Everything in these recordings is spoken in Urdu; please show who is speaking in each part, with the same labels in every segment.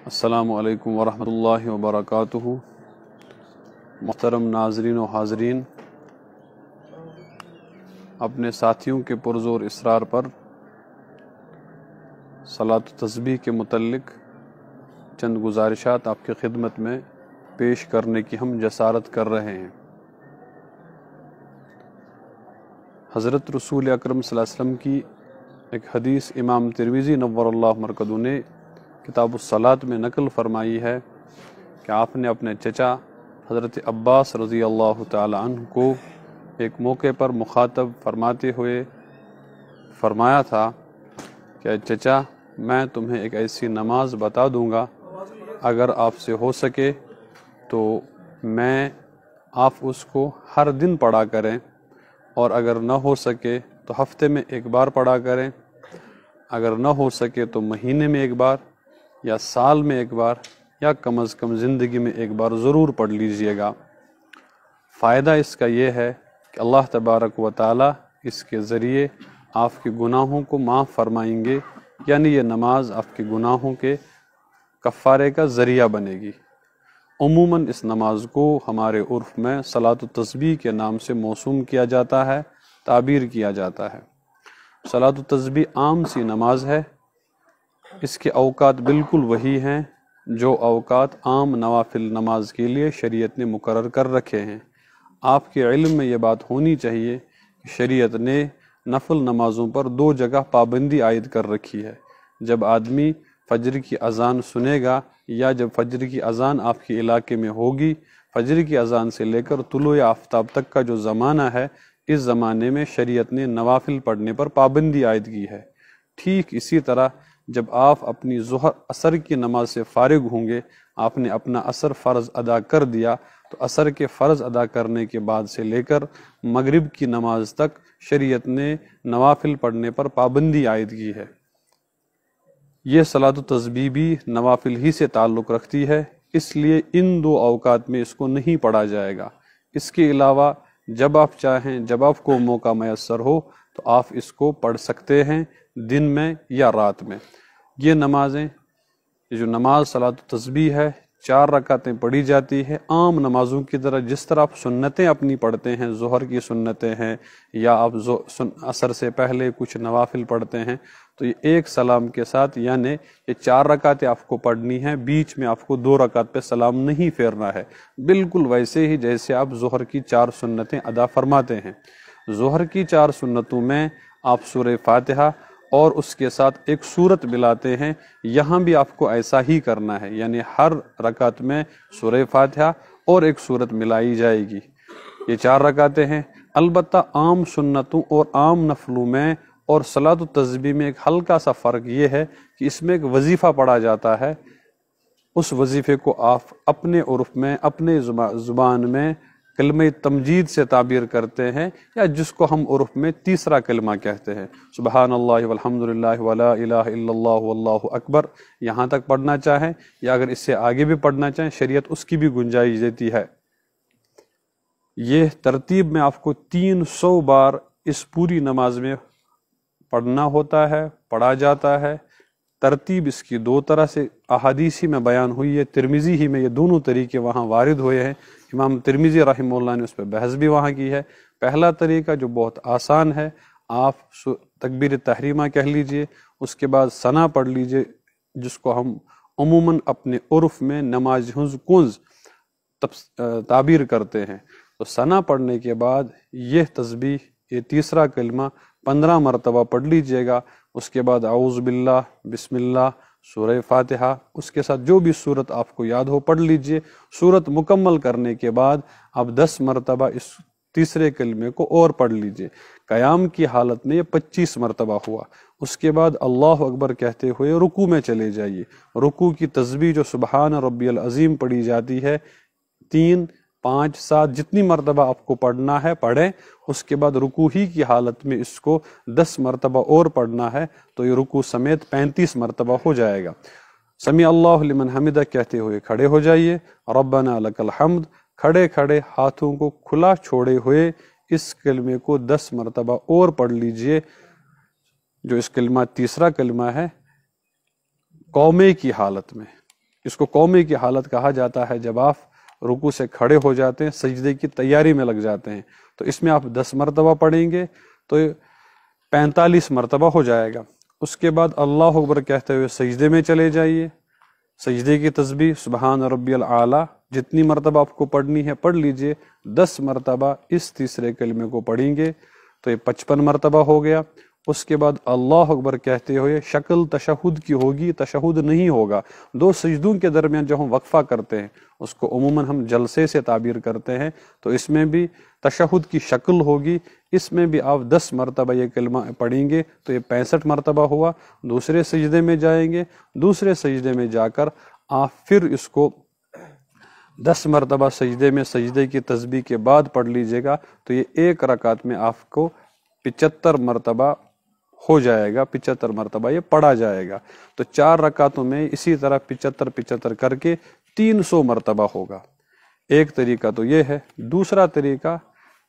Speaker 1: السلام علیکم ورحمۃ اللہ وبرکاتہ۔ محترم ناظرین و حاضرین، اپنے ساتھیوں کے پرزور اصرار پر صلاۃ و تسبیح کے متعلق چند گزارشات آپ کی خدمت میں پیش کرنے کی ہم جسارت کر رہے ہیں۔ حضرت رسول اکرم صلی اللہ علیہ وسلم کی ایک حدیث امام ترمذی نور اللہ مرکزہ نے کتاب الصلاۃ میں نقل فرمائی ہے کہ آپ نے اپنے چچا حضرت عباس رضی اللہ تعالی عنہ کو ایک موقع پر مخاطب فرماتے ہوئے فرمایا تھا کہ چچا، میں تمہیں ایک ایسی نماز بتا دوں گا، اگر آپ سے ہو سکے تو آپ اس کو ہر دن پڑھا کریں، اور اگر نہ ہو سکے تو ہفتے میں ایک بار پڑھا کریں، اگر نہ ہو سکے تو مہینے میں ایک بار یا سال میں ایک بار یا کم از کم زندگی میں ایک بار ضرور پڑھ لیجئے گا۔ فائدہ اس کا یہ ہے کہ اللہ تبارک و تعالی اس کے ذریعے آپ کے گناہوں کو معاف فرمائیں گے، یعنی یہ نماز آپ کے گناہوں کے کفارے کا ذریعہ بنے گی۔ عموماً اس نماز کو ہمارے عرف میں صلاۃ و تسبیح کے نام سے موسوم کیا جاتا ہے، تعبیر کیا جاتا ہے۔ صلاۃ و تسبیح عام سی نماز ہے، اس کے اوقات بالکل وہی ہیں جو اوقات عام نوافل نماز کے لیے شریعت نے مقرر کر رکھے ہیں۔ آپ کے علم میں یہ بات ہونی چاہیے کہ شریعت نے نفل نمازوں پر 2 جگہ پابندی عائد کر رکھی ہے۔ جب آدمی فجر کی اذان سنے گا یا جب فجر کی اذان آپ کے علاقے میں ہوگی، فجر کی اذان سے لے کر طلوع آفتاب تک کا جو زمانہ ہے، اس زمانے میں شریعت نے نوافل پڑھنے پر پابندی عائد کی ہے۔ ٹھیک اسی طرح جب آپ اپنی ظہر عصر کی نماز سے فارغ ہوں گے، آپ نے اپنا عصر فرض ادا کر دیا، تو عصر کے فرض ادا کرنے کے بعد سے لے کر مغرب کی نماز تک شریعت نے نوافل پڑھنے پر پابندی عائد کی ہے۔ یہ صلاۃ و تسبیح بھی نوافل ہی سے تعلق رکھتی ہے، اس لیے ان 2 اوقات میں اس کو نہیں پڑھا جائے گا۔ اس کے علاوہ جب آپ چاہیں، جب آپ کو موقع میسر ہو تو آپ اس کو پڑھ سکتے ہیں، دن میں یا رات میں۔ یہ نمازیں، جو نماز صلاۃ و تسبیح ہے، 4 رکعتیں پڑھی جاتی ہے، عام نمازوں کی طرح۔ جس طرح آپ سنتیں اپنی پڑھتے ہیں، ظہر کی سنتیں ہیں، یا آپ عصر سے پہلے کچھ نوافل پڑھتے ہیں، تو یہ ایک سلام کے ساتھ، یعنی یہ 4 رکعتیں آپ کو پڑھنی ہیں، بیچ میں آپ کو 2 رکعت پہ سلام نہیں پھیرنا ہے، بالکل ویسے ہی جیسے آپ ظہر کی 4 سنتیں ادا فرماتے ہیں۔ ظہر کی 4 سنتوں میں آپ سورہ فاتحہ اور اس کے ساتھ ایک سورت ملاتے ہیں، یہاں بھی آپ کو ایسا ہی کرنا ہے، یعنی ہر رکعت میں سورہ فاتحہ اور ایک سورت ملائی جائے گی۔ یہ 4 رکعتیں ہیں۔ البتہ عام سنتوں اور عام نفلوں میں اور صلاۃ و تسبیح میں ایک ہلکا سا فرق یہ ہے کہ اس میں ایک وظیفہ پڑھا جاتا ہے، اس وظیفے کو آپ اپنے عرف میں، اپنے زبان میں کلمہ تمجید سے تعبیر کرتے ہیں، یا جس کو ہم عرف میں تیسرا کلمہ کہتے ہیں، سبحان اللہ والحمد للہ ولا الہ الا اللہ واللہ اکبر، یہاں تک پڑھنا چاہیں، یا اگر اس سے آگے بھی پڑھنا چاہیں، شریعت اس کی بھی گنجائش دیتی ہے۔ یہ ترتیب میں آپ کو 300 بار اس پوری نماز میں پڑھنا ہوتا ہے، پڑھا جاتا ہے۔ ترتیب اس کی 2 طرح سے احادیثی میں بیان ہوئی ہے، ترمذی ہی میں یہ دونوں طریقے وہاں وارد ہوئے ہیں۔ امام ترمذی رحمہ اللہ نے اس پہ بحث بھی وہاں کی ہے۔ پہلا طریقہ جو بہت آسان ہے، آپ تکبیر تحریمہ کہہ لیجئے، اس کے بعد ثنا پڑھ لیجئے، جس کو ہم عموماً اپنے عرف میں نماز ہنز کنز تعبیر کرتے ہیں۔ تو ثنا پڑھنے کے بعد یہ تسبیح، یہ تیسرا کلمہ 15 مرتبہ پڑھ لیجئے گا۔ اس کے بعد اعوذ باللہ، بسم اللہ، سورہ فاتحہ، اس کے ساتھ جو بھی سورت آپ کو یاد ہو پڑھ لیجئے۔ سورت مکمل کرنے کے بعد آپ 10 مرتبہ اس تیسرے کلمے کو اور پڑھ لیجئے۔ قیام کی حالت میں یہ 25 مرتبہ ہوا۔ اس کے بعد اللہ اکبر کہتے ہوئے رکوع میں چلے جائیے۔ رکوع کی تسبیح جو سبحان ربی العظیم پڑھی جاتی ہے، 3، 5، 7 جتنی مرتبہ آپ کو پڑھنا ہے پڑھیں۔ اس کے بعد رکوع ہی کی حالت میں اس کو 10 مرتبہ اور پڑھنا ہے، تو یہ رکوع سمیت 35 مرتبہ ہو جائے گا۔ سمیع اللہ لمن حمدہ کہتے ہوئے کھڑے ہو جائیے، ربنا لک الحمد، کھڑے کھڑے ہاتھوں کو کھلا چھوڑے ہوئے اس کلمے کو 10 مرتبہ اور پڑھ لیجئے، جو اس کلمہ تیسرا کلمہ ہے، قومے کی حالت میں۔ اس کو قومی کی حالت کہا جاتا ہے جب آپ رکوع سے کھڑے ہو جاتے ہیں، سجدے کی تیاری میں لگ جاتے ہیں، تو اس میں آپ 10 مرتبہ پڑھیں گے تو 45 مرتبہ ہو جائے گا۔ اس کے بعد اللہ اکبر کہتے ہوئے سجدے میں چلے جائیے، سجدے کی تسبیح سبحان ربی الاعلیٰ جتنی مرتبہ آپ کو پڑھنی ہے پڑھ لیجئے، 10 مرتبہ اس تیسرے کلمے کو پڑھیں گے تو یہ 55 مرتبہ ہو گیا۔ اس کے بعد اللہ اکبر کہتے ہوئے شکل تشہد کی ہوگی، تشہد نہیں ہوگا۔ 2 سجدوں کے درمیان جو ہم وقفہ کرتے ہیں اس کو عموماً ہم جلسے سے تعبیر کرتے ہیں، تو اس میں بھی تشہد کی شکل ہوگی، اس میں بھی آپ 10 مرتبہ یہ کلمہ پڑھیں گے تو یہ 65 مرتبہ ہوا۔ دوسرے سجدے میں جائیں گے، دوسرے سجدے میں جا کر آپ پھر اس کو 10 مرتبہ سجدے میں سجدے کی تسبیح کے بعد پڑھ لیجئے گا تو یہ ایک رکعت میں آپ کو 75 مرتبہ ہو جائے گا، 75 مرتبہ یہ پڑھا جائے گا۔ تو 4 رکعتوں میں اسی طرح 75 کر کے 300 مرتبہ ہوگا۔ ایک طریقہ تو یہ ہے۔ دوسرا طریقہ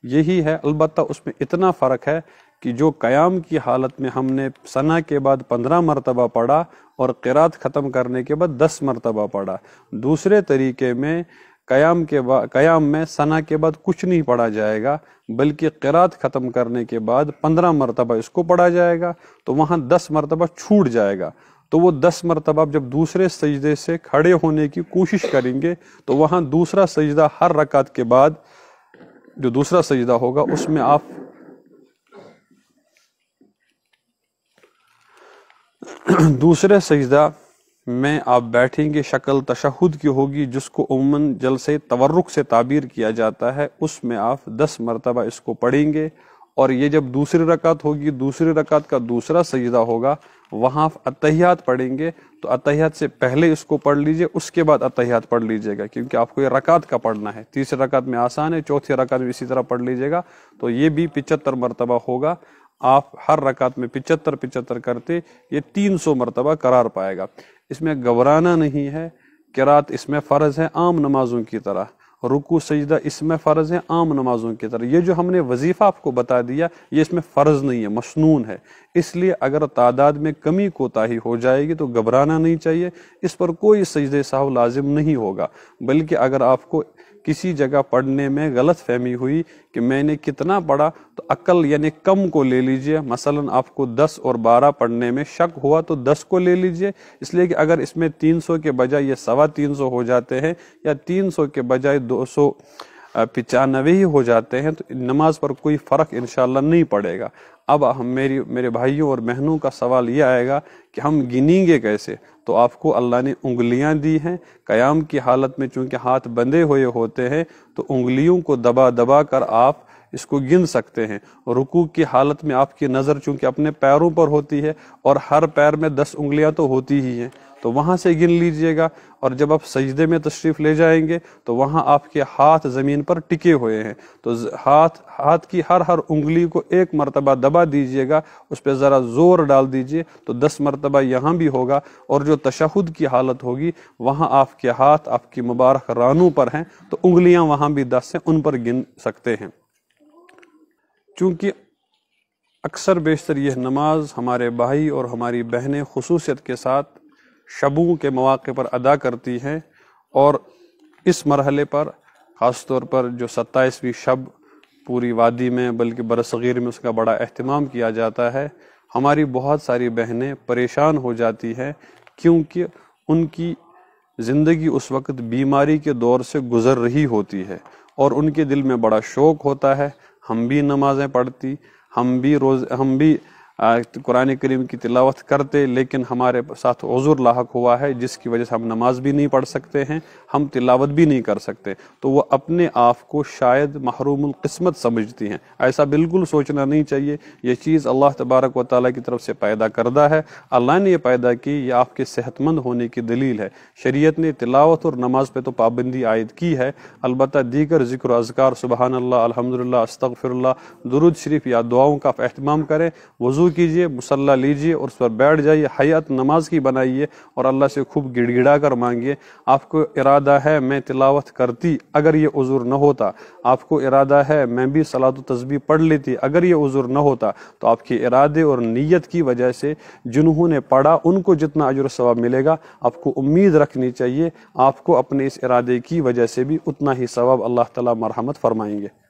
Speaker 1: یہی ہے، البتہ اس میں اتنا فرق ہے کہ جو قیام کی حالت میں ہم نے ثنا کے بعد 15 مرتبہ پڑھا اور قرات ختم کرنے کے بعد 10 مرتبہ پڑھا، دوسرے طریقے میں قیام میں ثنا کے بعد کچھ نہیں پڑھا جائے گا بلکہ قرات ختم کرنے کے بعد 15 مرتبہ اس کو پڑھا جائے گا، تو وہاں 10 مرتبہ چھوٹ جائے گا۔ تو وہ 10 مرتبہ جب دوسرے سجدے سے کھڑے ہونے کی کوشش کریں گے تو وہاں دوسرا سجدہ ہر رکعت کے بعد جو دوسرا سجدہ ہوگا اس میں آپ دوسرے سجدہ میں آپ بیٹھیں گے، شکل تشہد کی ہوگی جس کو عموماً جلسے تورک سے تعبیر کیا جاتا ہے، اس میں آپ 10 مرتبہ اس کو پڑھیں گے، اور یہ جب دوسری رکعت ہوگی، دوسری رکعت کا دوسرا سجدہ ہوگا، وہاں آپ اتحیات پڑھیں گے تو اتحیات سے پہلے اس کو پڑھ لیجئے، اس کے بعد اتحیات پڑھ لیجئے گا، کیونکہ آپ کو یہ رکعت کا پڑھنا ہے۔ تیسری رکعت میں آسان ہے، چوتھی رکعت میں اسی طرح پڑھ لیجئے گا، تو یہ بھی 75 مرتبہ ہوگا۔ آپ ہر رکعت میں 75 کرتے یہ 300 مرتبہ قرار پائے گا۔ اس میں گھبرانا نہیں ہے، قرات اس میں فرض ہے عام نمازوں کی طرح، رکوع سجدہ اس میں فرض ہے عام نمازوں کی طرح۔ یہ جو ہم نے وظیفہ آپ کو بتا دیا یہ اس میں فرض نہیں ہے، مسنون ہے، اس لیے اگر تعداد میں کمی کوتاہی ہو جائے گی تو گھبرانا نہیں چاہیے، اس پر کوئی سجدہ سہو لازم نہیں ہوگا، بلکہ اگر آپ کو کسی جگہ پڑھنے میں غلط فہمی ہوئی کہ میں نے کتنا پڑھا تو عقل یعنی کم کو لے لیجئے، مثلا آپ کو 10 اور 12 پڑھنے میں شک ہوا تو 10 کو لے لیجئے، اس لیے کہ اگر اس میں 300 کے بجائے یہ 325 ہو جاتے ہیں یا 300 کے بجائے 295 ہی ہو جاتے ہیں تو نماز پر کوئی فرق انشاءاللہ نہیں پڑے گا۔ اب میرے بھائیوں اور بہنوں کا سوال یہ آئے گا کہ ہم گنیں گے کیسے؟ تو آپ کو اللہ نے انگلیاں دی ہیں، قیام کی حالت میں چونکہ ہاتھ بندھے ہوئے ہوتے ہیں تو انگلیوں کو دبا دبا کر آپ اس کو گن سکتے ہیں۔ رکوع کی حالت میں آپ کی نظر چونکہ اپنے پیروں پر ہوتی ہے اور ہر پیر میں 10 انگلیاں تو ہوتی ہی ہیں، تو وہاں سے گن لیجئے گا، اور جب آپ سجدے میں تشریف لے جائیں گے تو وہاں آپ کے ہاتھ زمین پر ٹکے ہوئے ہیں، تو ہاتھ کی ہر انگلی کو 1 مرتبہ دبا دیجئے گا، اس پہ ذرا زور ڈال دیجئے تو 10 مرتبہ یہاں بھی ہوگا، اور جو تشہد کی حالت ہوگی وہاں آپ کے ہاتھ آپ کی مبارک رانوں پر ہیں تو انگلیاں وہاں بھی 10 ہیں، ان پر گن سکتے ہیں۔ چونکہ اکثر بیشتر یہ نماز ہمارے بھائی اور ہماری بہنیں خصوصیت کے ساتھ شبوں کے مواقع پر ادا کرتی ہیں، اور اس مرحلے پر خاص طور پر جو 27ویں شب پوری وادی میں بلکہ برصغیر میں اس کا بڑا اہتمام کیا جاتا ہے، ہماری بہت ساری بہنیں پریشان ہو جاتی ہیں کیونکہ ان کی زندگی اس وقت بیماری کے دور سے گزر رہی ہوتی ہے، اور ان کے دل میں بڑا شوق ہوتا ہے ہم بھی نمازیں پڑھتی، ہم بھی قرآن کریم کی تلاوت کرتے، لیکن ہمارے ساتھ عذر لاحق ہوا ہے جس کی وجہ سے ہم نماز بھی نہیں پڑھ سکتے ہیں، ہم تلاوت بھی نہیں کر سکتے، تو وہ اپنے آپ کو شاید محروم القسمت سمجھتی ہیں۔ ایسا بالکل سوچنا نہیں چاہیے، یہ چیز اللہ تبارک و تعالیٰ کی طرف سے پیدا کردہ ہے، اللہ نے یہ پیدا کی، یہ آپ کے صحت مند ہونے کی دلیل ہے۔ شریعت نے تلاوت اور نماز پہ تو پابندی عائد کی ہے، البتہ دیگر ذکر و اذکار سبحان اللہ، الحمدللہ، استغفر اللہ، درود شریف یا دعاؤں کا اہتمام کریں، وضو وضو کیجئے، مصلی لیجئے اور اس پر بیٹھ جائیے، حیات نماز کی بنائیے اور اللہ سے خوب گڑ گڑا کر مانگیے۔ آپ کو ارادہ ہے میں تلاوت کرتی اگر یہ عذر نہ ہوتا، آپ کو ارادہ ہے میں بھی صلاۃ و تسبیح پڑھ لیتی اگر یہ عذر نہ ہوتا، تو آپ کے ارادے اور نیت کی وجہ سے جنہوں نے پڑھا ان کو جتنا اجر و ثواب ملے گا، آپ کو امید رکھنی چاہیے آپ کو اپنے اس ارادے کی وجہ سے بھی اتنا ہی ثواب اللہ تعالیٰ مرحمت فرمائیں گے۔